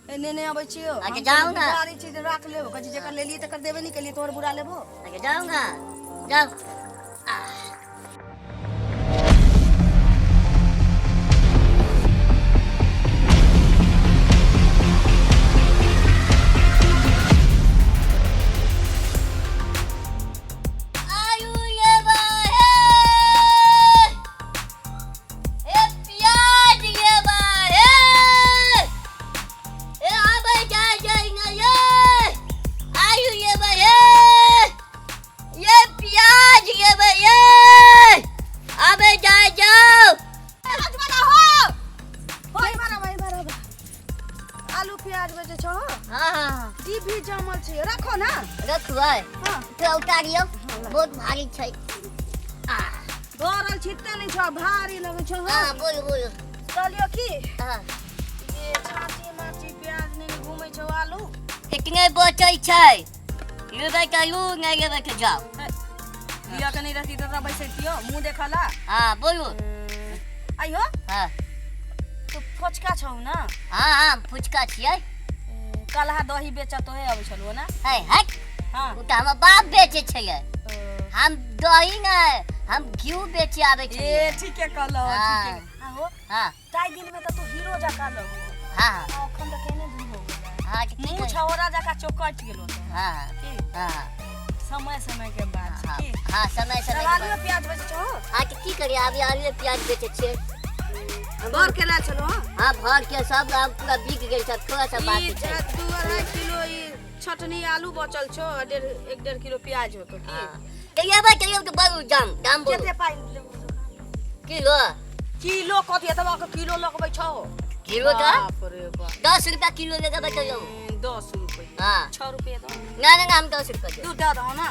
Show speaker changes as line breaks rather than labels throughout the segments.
नेने आबै छियो
आके जाऊंगा
सारी चीज रख लेबो कजी जकर लेली तकर देबे नहीं केलिए तोहर बुरा लेबो
आके जाऊंगा जाओ
आलू प्याज बेचे छो
हाँ
डी भी जमल छै रखो ना
रखबै
हां
तो उतारियो बहुत भारी छै
दौड़ल छिते नहीं छो भारी लगे छो
हाँ बोल
चलियो की
हाँ
ये छाती माची प्याज नहीं घूमे छो आलू
कितने बचे छै लेबै त लू नहीं लेबै त जाओ
लिया के नहीं रहती तो बैठतियो मुंह देखला
हाँ बोलू
आइयो
हाँ
तू फोचका छौ ना
हाँ फुचका छियै
कलहा दही बेचत है अब छलो ना
है हट
हां
उ त हमर बाप बेचे छै हम दही नहीं हम घी बेचे आवे छै
ए ठीक है कहलो ठीक है हां हो
हां
ताई दिन में तो तू हीरो जका लगो
हां
अखन त केने दिन हो गेल
हां
मुंह छौरा जका चौकट गेलो
हां
की
हां
समय के बाद
हां
की
हां समय
आलू प्याज बेचे छौ
हां की करिए अभी आलू प्याज बेचे छियै
भर के ला चलो
हां भर के सब पूरा बिक गेल सब थोड़ा सा बाकी
ई
छै
2.5 किलो ई छटनी आलू बचल छो 1.5 किलो प्याज होतो की
कहियो तो बड़ू दाम बोल
केते पाई
किलो
किलो कथि एतबा के किलो लगबै छौ
किलो का
बाप रे बाप
10 रुपया किलो लेके बैठो
10 रुपए
हां
6 रुपए दो
ना हम 10 रुपया
तू दे दो ना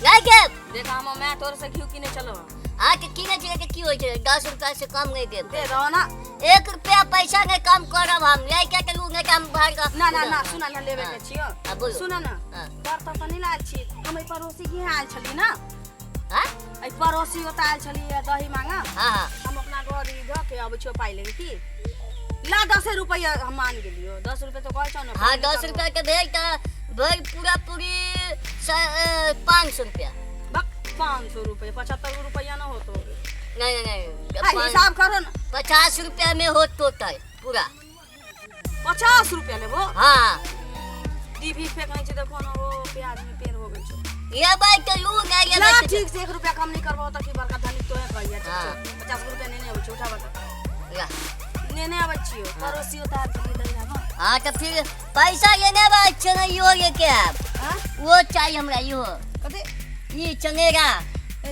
नहीं के
देखा हम मैं तोर से घी किने चलो
हां के किने छै के की होय छै 10 रुपया से कम नहीं दे
दे दो ना
1 रुपया पैसा नहीं कम करब हम नहीं के लू नहीं हम भर का
ना सुना ना लेबे के छियो
हां बोल
सुना ना
हां
पर तो नहीं लाल छी हम पड़ोसी के आयल छली ना
हां
आई पड़ोसी ओता आयल छली दही मांगा
हां
हम अपना घर ध के अब छो पाई लेंगे की ला 10 रुपया हम मान गेलियो 10 रुपया तो कहै छौ ना
हां 10 रुपया के भेज त भाई पूरी 500 रुपया
500 रुपया 75 रुपया ना हो तो
नहीं
हिसाब करो ना
50 रुपया में हो टोटल पूरा
50 रुपया लेबो
हाँ
टीवी फेंकने छै देखो ना वो प्याज में पेड़ हो गेल छै
ये बात तो लू नहीं ये
ना
बात
ठीक से 1 रुपया कम नहीं करबो त की बड़का धनी तोहे कहिया
हाँ।
50 रुपया नहीं आबै छै उठा बता
या
नेने आबै छियो पड़ोसी ओता चली दई ना
हां तो फिर पैसा ये नहीं बात छै यो ये के
हां
वो चाहिए हमरा यो
कथि
ये चंगेरा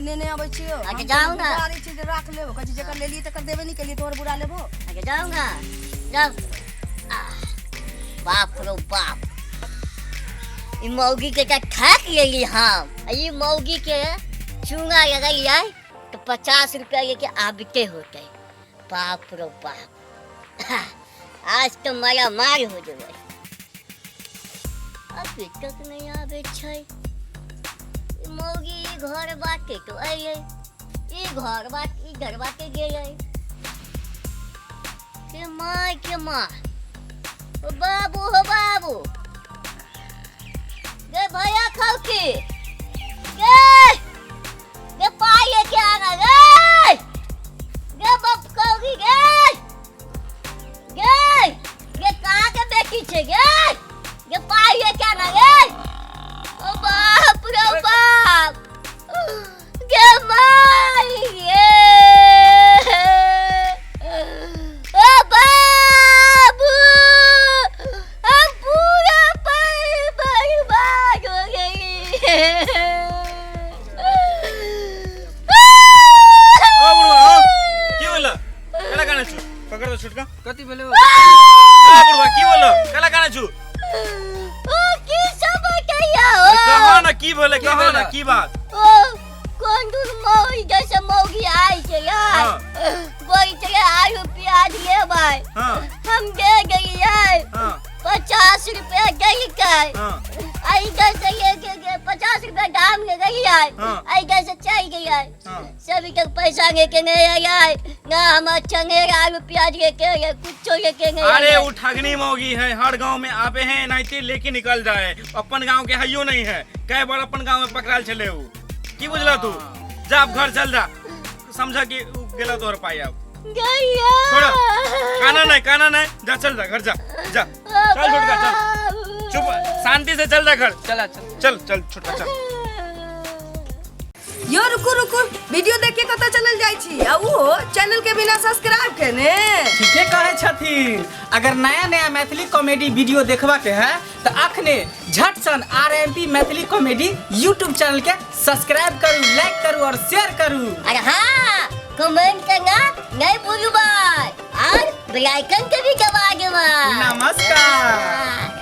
नेने आबै छियो
आके जाऊंगा
सारी चीज रख लेबो कजी जकर लेली तकर देबे नहीं केलिए तोहर बुरा लेबो
आगे जाऊंगा जाओ बाप रो बाप ई मौगी के का खाक लेली हम ई मौगी के चूंगा लगाइए तो 50 रुपया ये के आबते होते बाप रो बाप आज तो मारा मार हो जाए अभी तक नहीं आवे छै मौगी घर बाटे तो आइए ई घर बाट ई घर बाटे गेले के माँ ओ बाबू गे भैया खाओ के गे पाए के आगा गे बाप कौगी गे कहाँ के बेटी छे गे पाए के आगा ओ बाप रे बाप गे माई ओ बाबू हम पूरा बर्बाद हो गई
ओ बुढ़वा की बोला कला गाना छु पकड़ दो छुटका
कति भेले हो
ओ बुढ़वा की बोला कला गाना छु
ओ की सब कहिया हो
कहो ना की बोले की बात
ओ कौन दूर मौगी जैसे मौगी आई छे यार बोई छे आलू प्याज ले भाई हम दे गई यार 50 रुपया गई का आई कैसे ये के 50 रुपया दाम ले गई है।
हाँ।
ऐसा से चल गई है।
हाँ।
सभी तक पैसा लेके नहीं आया ना, हम चंगेरा रुपया लेके गए, कुछ लेके नहीं
अरे
आए।
वो ठगनी मौगी है, हर गांव में आवे हैं नहीं लेके निकल जाए। अपन गांव के हइयो नहीं है, कई बार अपन गांव में पकड़ाल चले उ की बुझला तू। जा अब घर चल जा, समझा कि उ गेला तोहर पाई। अब
गैया
छोड़ा, काना नहीं, जा चल जा घर जा जा। चल छोटका चल, चुप शांति से चल जा घर।
चला
चल छोटका चल।
यो रुकू वीडियो देख के कतऽ चलल जाइ छी आ वो चैनल के बिना सब्सक्राइब केने।
ठीके कहे छथिन। अगर नया मैथिली कॉमेडी वीडियो देखबा के है तो अखने झट सन RMP Maithili comedy YouTube channel के सब्सक्राइब करू, लाइक करू और शेयर करू।
अरे हाँ, कमेंट करना नहीं भूलू भाई, और बेल आइकन के भी दबा दो।
नमस्कार।